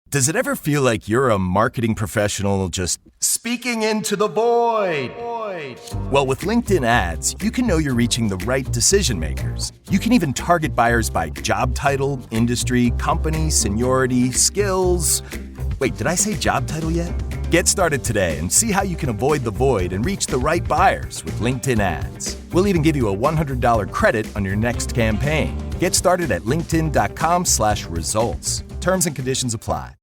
Does it ever feel like you're a marketing professional just speaking into the void? Well, with LinkedIn ads, you can know you're reaching the right decision makers. You can even target buyers by job title, industry, company, seniority, skills. Wait, did I say job title yet? Get started today and see how you can avoid the void and reach the right buyers with LinkedIn ads. We'll even give you a $100 credit on your next campaign. Get started at linkedin.com/results. Terms and conditions apply.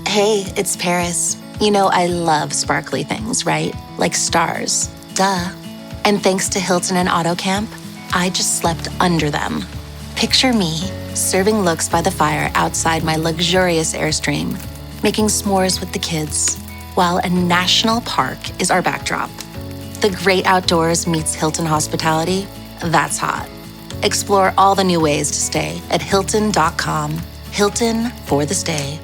Hey, it's Paris. You know I love sparkly things, right? Like stars. Duh. And thanks to Hilton and AutoCamp, I just slept under them. Picture me serving looks by the fire outside my luxurious Airstream, making s'mores with the kids, while a national park is our backdrop. The great outdoors meets Hilton hospitality. That's hot. Explore all the new ways to stay at Hilton.com. Hilton for the stay.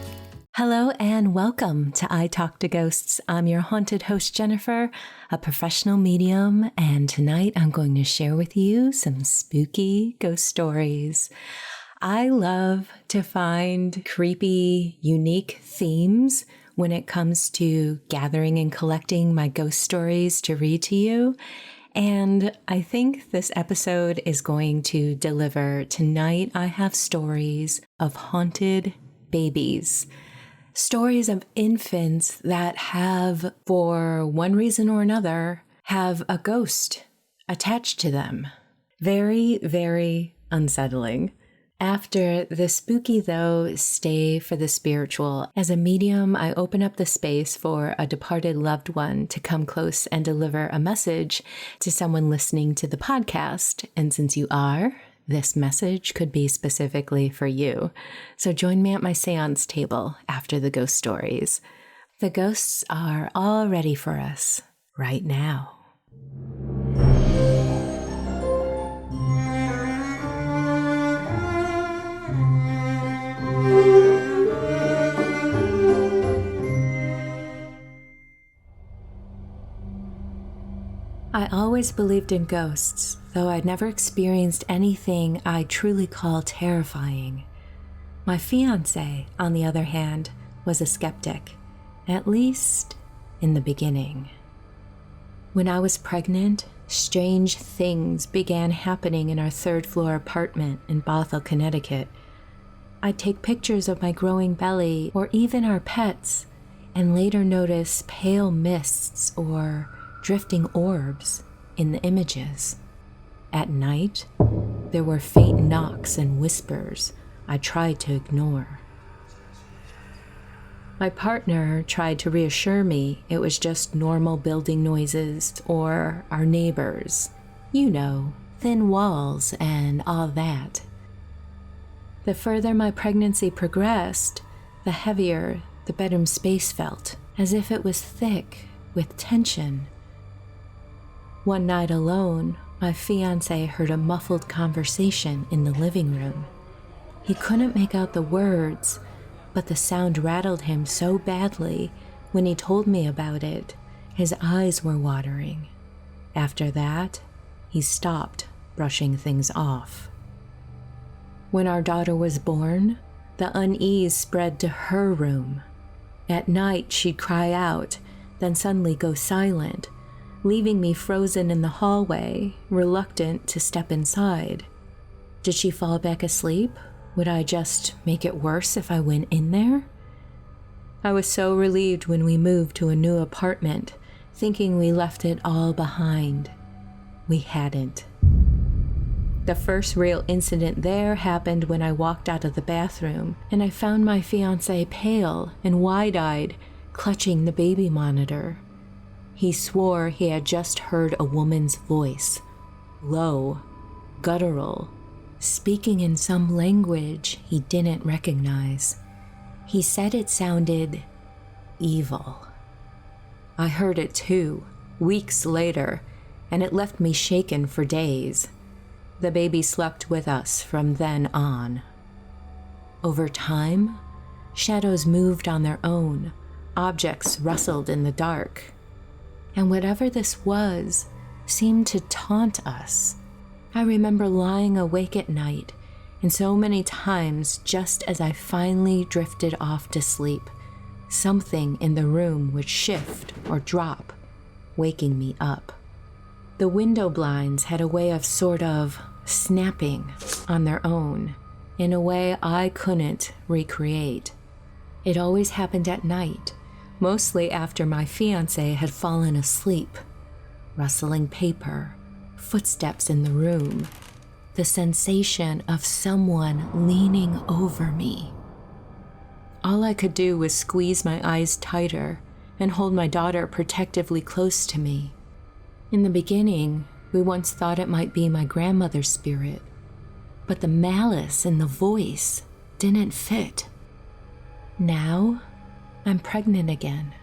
Hello and welcome to I Talk to Ghosts. I'm your haunted host, Jennifer, a professional medium, and tonight I'm going to share with you some spooky ghost stories. I love to find creepy, unique themes when it comes to gathering and collecting my ghost stories to read to you. And I think this episode is going to deliver. Tonight I have stories of haunted babies. Stories of infants that have, for one reason or another, have a ghost attached to them. Very, very unsettling. After the spooky, though, stay for the spiritual. As a medium, I open up the space for a departed loved one to come close and deliver a message to someone listening to the podcast. And since you are, this message could be specifically for you. So join me at my seance table after the ghost stories. The ghosts are all ready for us right now. I always believed in ghosts, though I'd never experienced anything I truly call terrifying. My fiancé, on the other hand, was a skeptic, at least in the beginning. When I was pregnant, strange things began happening in our third-floor apartment in Bothell, Connecticut. I'd take pictures of my growing belly or even our pets, and later notice pale mists or drifting orbs in the images. At night, there were faint knocks and whispers I tried to ignore. My partner tried to reassure me it was just normal building noises or our neighbors. You know, thin walls and all that. The further my pregnancy progressed, the heavier the bedroom space felt, as if it was thick with tension. One night alone, my fiancé heard a muffled conversation in the living room. He couldn't make out the words, but the sound rattled him so badly when he told me about it, his eyes were watering. After that, he stopped brushing things off. When our daughter was born, the unease spread to her room. At night, she'd cry out, then suddenly go silent, leaving me frozen in the hallway, reluctant to step inside. Did she fall back asleep? Would I just make it worse if I went in there? I was so relieved when we moved to a new apartment, thinking we left it all behind. We hadn't. The first real incident there happened when I walked out of the bathroom, and I found my fiancé pale and wide-eyed, clutching the baby monitor. He swore he had just heard a woman's voice, low, guttural, speaking in some language he didn't recognize. He said it sounded evil. I heard it too, weeks later, and it left me shaken for days. The baby slept with us from then on. Over time, shadows moved on their own, objects rustled in the dark. And whatever this was seemed to taunt us. I remember lying awake at night And so many times, just as I finally drifted off to sleep, something in the room would shift or drop, waking me up. The window blinds had a way of sort of snapping on their own, in a way I couldn't recreate. It always happened at night, mostly after my fiancé had fallen asleep. Rustling paper, footsteps in the room, the sensation of someone leaning over me. All I could do was squeeze my eyes tighter and hold my daughter protectively close to me. In the beginning, we once thought it might be my grandmother's spirit, but the malice in the voice didn't fit. Now, I'm pregnant again,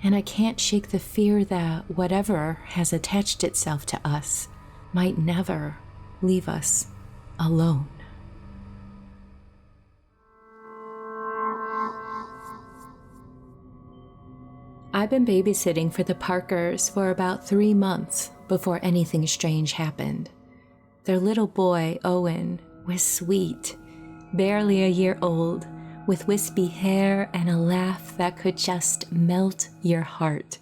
and I can't shake the fear that whatever has attached itself to us might never leave us alone. I've been babysitting for the Parkers for about 3 months before anything strange happened. Their little boy, Owen, was sweet, barely a year old, with wispy hair and a laugh that could just melt your heart.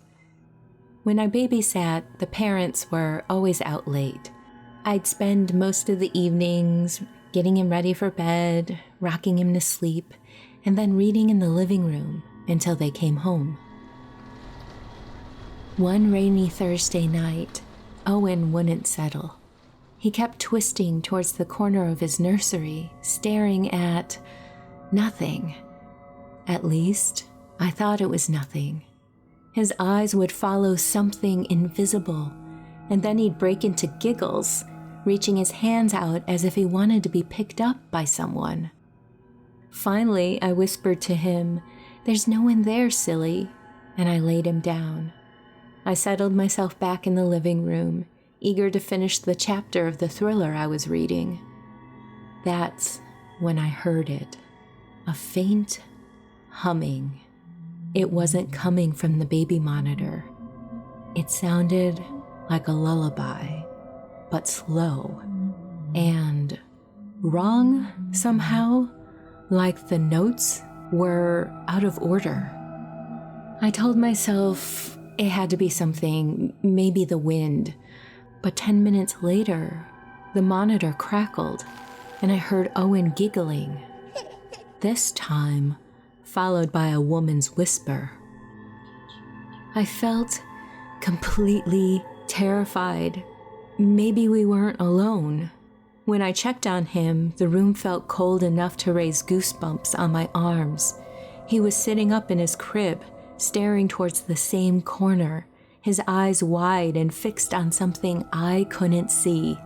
When I babysat, the parents were always out late. I'd spend most of the evenings getting him ready for bed, rocking him to sleep, and then reading in the living room until they came home. One rainy Thursday night, Owen wouldn't settle. He kept twisting towards the corner of his nursery, staring at nothing. At least, I thought it was nothing. His eyes would follow something invisible, and then he'd break into giggles, reaching his hands out as if he wanted to be picked up by someone. Finally, I whispered to him, "There's no one there, silly," and I laid him down. I settled myself back in the living room, eager to finish the chapter of the thriller I was reading. That's when I heard it, a faint humming. It wasn't coming from the baby monitor. It sounded like a lullaby, but slow and wrong somehow, like the notes were out of order. I told myself it had to be something, maybe the wind, but 10 minutes later, the monitor crackled and I heard Owen giggling, this time followed by a woman's whisper. I felt completely terrified. Maybe we weren't alone. When I checked on him, the room felt cold enough to raise goosebumps on my arms. He was sitting up in his crib, staring towards the same corner, his eyes wide and fixed on something I couldn't see.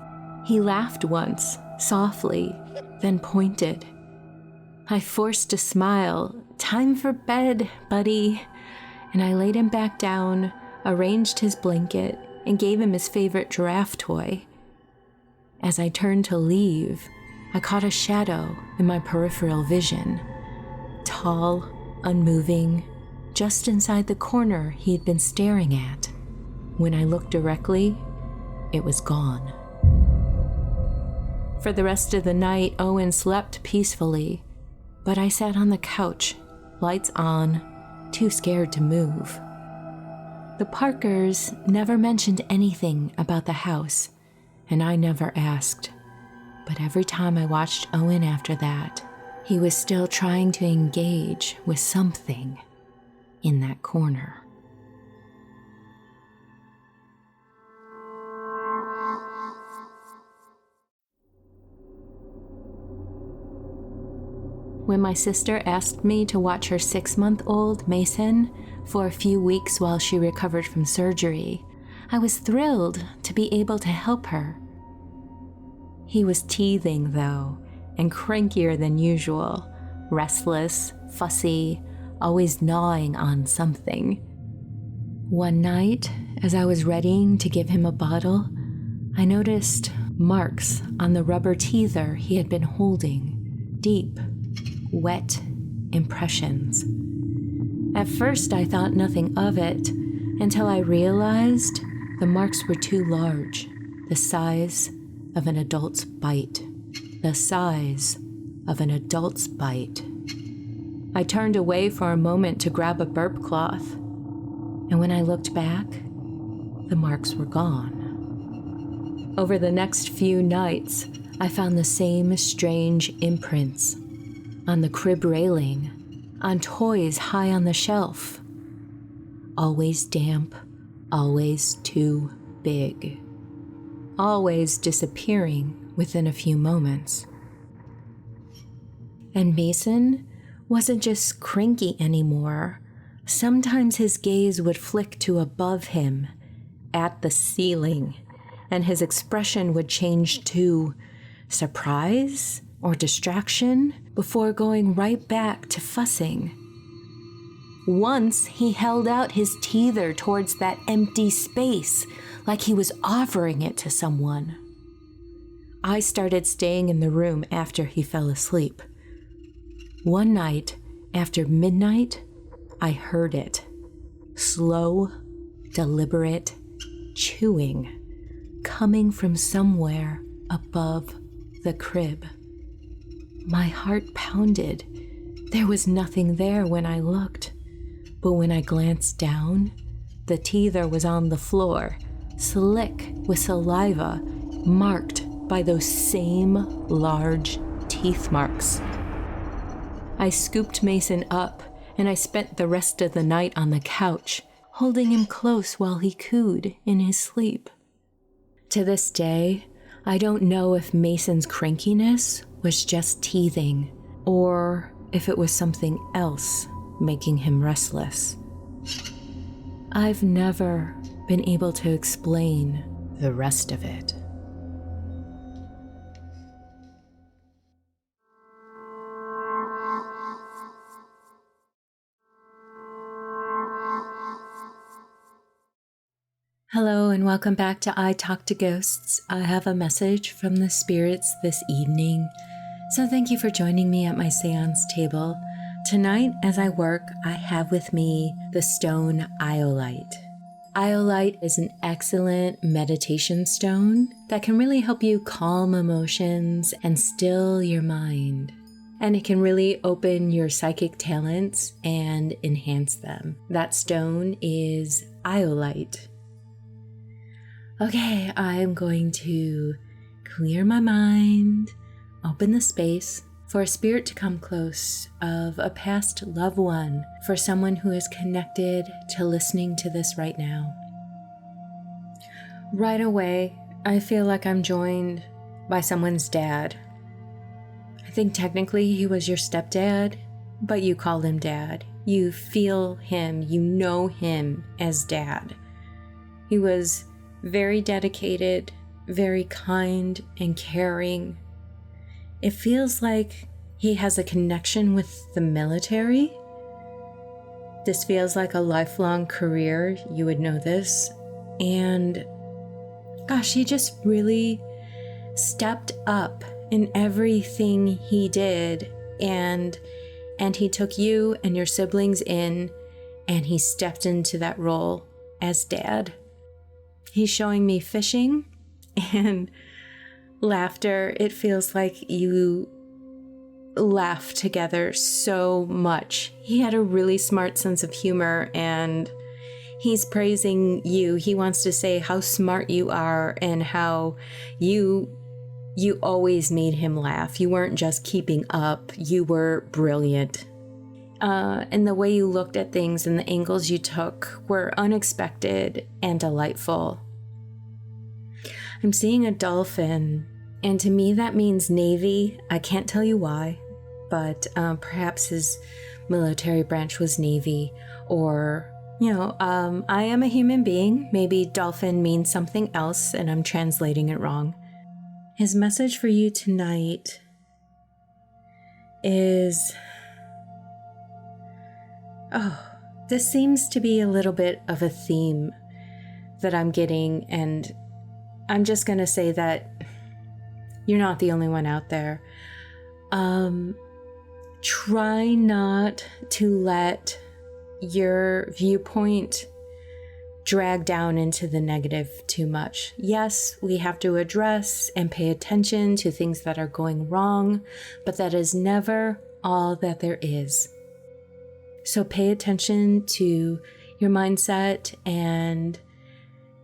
He laughed once, softly, then pointed. I forced a smile. "Time for bed, buddy." And I laid him back down, arranged his blanket, and gave him his favorite giraffe toy. As I turned to leave, I caught a shadow in my peripheral vision. Tall, unmoving, just inside the corner he had been staring at. When I looked directly, it was gone. For the rest of the night, Owen slept peacefully, but I sat on the couch, lights on, too scared to move. The Parkers never mentioned anything about the house, and I never asked. But every time I watched Owen after that, he was still trying to engage with something in that corner. When my sister asked me to watch her 6-month-old, Mason, for a few weeks while she recovered from surgery, I was thrilled to be able to help her. He was teething, though, and crankier than usual, restless, fussy, always gnawing on something. One night, as I was readying to give him a bottle, I noticed marks on the rubber teether he had been holding, deep, wet impressions. At first, I thought nothing of it until I realized the marks were too large, the size of an adult's bite. the size of an adult's bite. I turned away for a moment to grab a burp cloth, and when I looked back, the marks were gone. Over the next few nights, I found the same strange imprints on the crib railing, on toys high on the shelf. Always damp, always too big. Always disappearing within a few moments. And Mason wasn't just cranky anymore. Sometimes his gaze would flick to above him, at the ceiling, and his expression would change to surprise or distraction before going right back to fussing. Once he held out his teether towards that empty space, like he was offering it to someone. I started staying in the room after he fell asleep. One night, after midnight, I heard it. Slow, deliberate chewing, coming from somewhere above the crib. My heart pounded. There was nothing there when I looked. But when I glanced down, the teether was on the floor, slick with saliva, marked by those same large teeth marks. I scooped Mason up, and I spent the rest of the night on the couch, holding him close while he cooed in his sleep. To this day, I don't know if Mason's crankiness was just teething, or if it was something else making him restless. I've never been able to explain the rest of it. Hello and welcome back to I Talk to Ghosts. I have a message from the spirits this evening, so thank you for joining me at my seance table. Tonight, as I work, I have with me the stone iolite. Iolite is an excellent meditation stone that can really help you calm emotions and still your mind. And it can really open your psychic talents and enhance them. That stone is iolite. Okay, I'm going to clear my mind, open the space for a spirit to come close of a past loved one, for someone who is connected to listening to this right now. Right away, I feel like I'm joined by someone's dad. I think technically he was your stepdad, but you called him dad. You feel him, you know him as dad. He was very dedicated, very kind and caring. It feels like he has a connection with the military. This feels like a lifelong career, you would know this. And gosh, he just really stepped up in everything he did. And he took you and your siblings in, and he stepped into that role as dad. He's showing me fishing and laughter. It feels like you laugh together so much. He had a really smart sense of humor, and he's praising you. He wants to say how smart you are and how you always made him laugh. You weren't just keeping up. You were brilliant. And the way you looked at things and the angles you took were unexpected and delightful. I'm seeing a dolphin, and to me that means Navy. I can't tell you why, but perhaps his military branch was Navy, or, I am a human being. Maybe dolphin means something else and I'm translating it wrong. His message for you tonight is, this seems to be a little bit of a theme that I'm getting, and I'm just going to say that you're not the only one out there. Try not to let your viewpoint drag down into the negative too much. Yes, we have to address and pay attention to things that are going wrong, but that is never all that there is. So pay attention to your mindset, and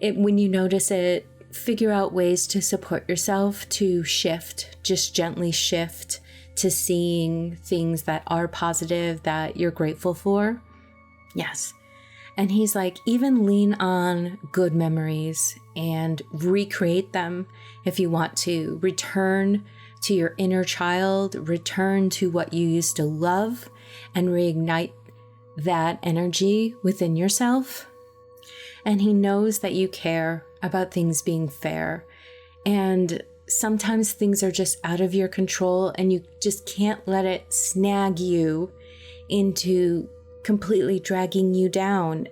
when you notice it, figure out ways to support yourself to shift, just gently shift to seeing things that are positive, that you're grateful for. Yes. And he's like, even lean on good memories and recreate them if you want to. Return to your inner child, return to what you used to love, and reignite that energy within yourself. And he knows that you care about things being fair. And sometimes things are just out of your control, and you just can't let it snag you into completely dragging you down.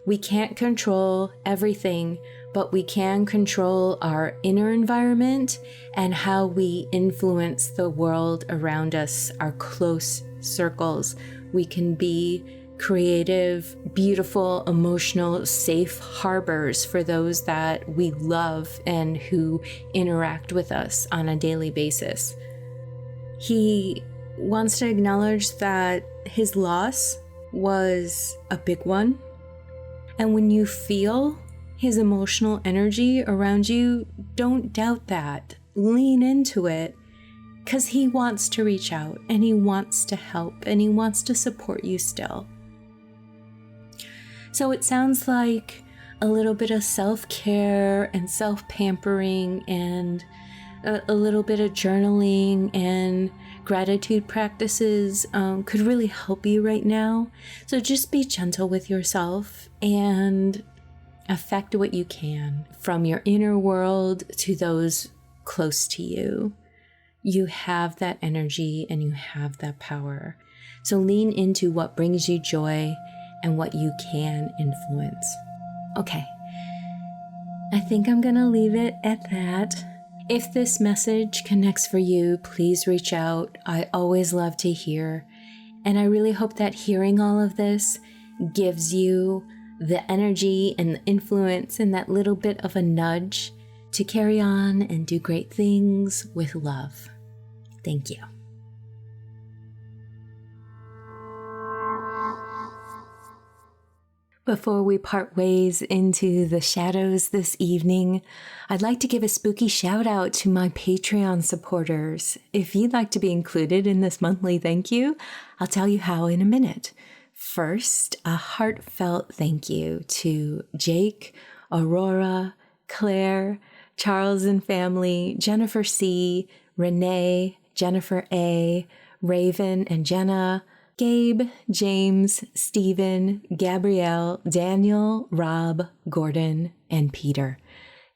We can't control everything, but we can control our inner environment and how we influence the world around us, our close circles. We can be creative, beautiful, emotional, safe harbors for those that we love and who interact with us on a daily basis. He wants to acknowledge that his loss was a big one. And when you feel his emotional energy around you, don't doubt that. Lean into it, because he wants to reach out and he wants to help and he wants to support you still. So it sounds like a little bit of self-care and self-pampering and a little bit of journaling and gratitude practices could really help you right now. So just be gentle with yourself and affect what you can from your inner world to those close to you. You have that energy and you have that power. So lean into what brings you joy and what you can influence. Okay, I think I'm gonna leave it at that. If this message connects for you, please reach out. I always love to hear. And I really hope that hearing all of this gives you the energy and the influence and that little bit of a nudge to carry on and do great things with love. Thank you. Before we part ways into the shadows this evening, I'd like to give a spooky shout out to my Patreon supporters. If you'd like to be included in this monthly thank you, I'll tell you how in a minute. First, a heartfelt thank you to Jake, Aurora, Claire, Charles and family, Jennifer C., Renee, Jennifer A., Raven and Jenna, Gabe, James, Stephen, Gabrielle, Daniel, Rob, Gordon, and Peter.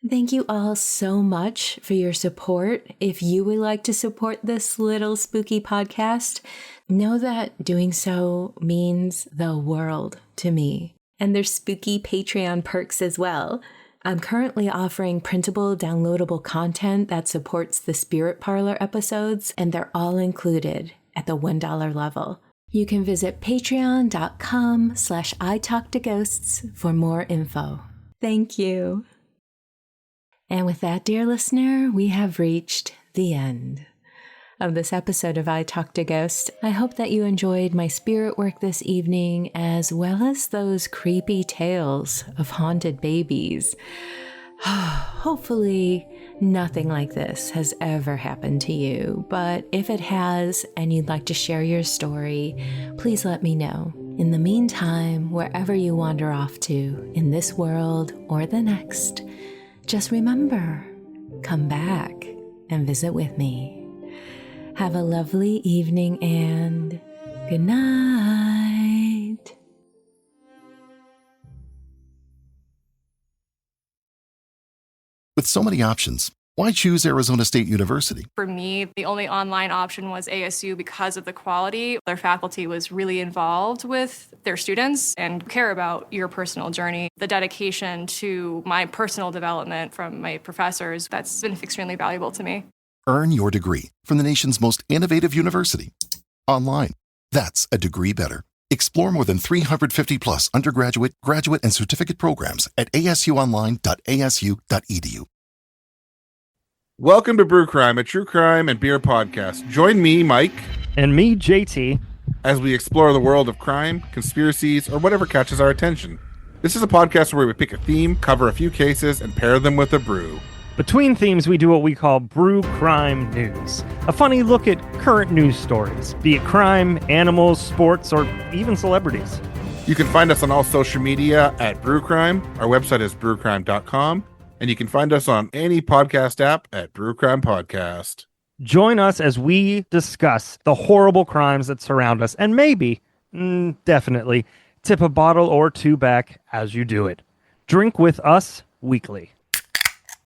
Thank you all so much for your support. If you would like to support this little spooky podcast, know that doing so means the world to me. And there's spooky Patreon perks as well. I'm currently offering printable, downloadable content that supports the Spirit Parlor episodes, and they're all included at the $1 level. You can visit patreon.com/italktoghosts for more info. Thank you. And with that, dear listener, we have reached the end of this episode of I Talk to Ghosts. I hope that you enjoyed my spirit work this evening, as well as those creepy tales of haunted babies. Hopefully, nothing like this has ever happened to you, but if it has and you'd like to share your story, please let me know. In the meantime, wherever you wander off to in this world or the next, just remember, come back and visit with me. Have a lovely evening and good night. With so many options, why choose Arizona State University? For me, the only online option was ASU because of the quality. Their faculty was really involved with their students and care about your personal journey. The dedication to my personal development from my professors, that's been extremely valuable to me. Earn your degree from the nation's most innovative university. Online. That's a degree better. Explore more than 350 plus undergraduate, graduate, and certificate programs at asuonline.asu.edu. Welcome to Brew Crime, a true crime and beer podcast. Join me, Mike, and me, JT, as we explore the world of crime, conspiracies, or whatever catches our attention. This is a podcast where we pick a theme, cover a few cases, and pair them with a brew. Between themes, we do what we call Brew Crime News, a funny look at current news stories, be it crime, animals, sports, or even celebrities. You can find us on all social media at Brew Crime. Our website is brewcrime.com, and you can find us on any podcast app at Brew Crime Podcast. Join us as we discuss the horrible crimes that surround us, and maybe, definitely, tip a bottle or two back as you do it. Drink with us weekly.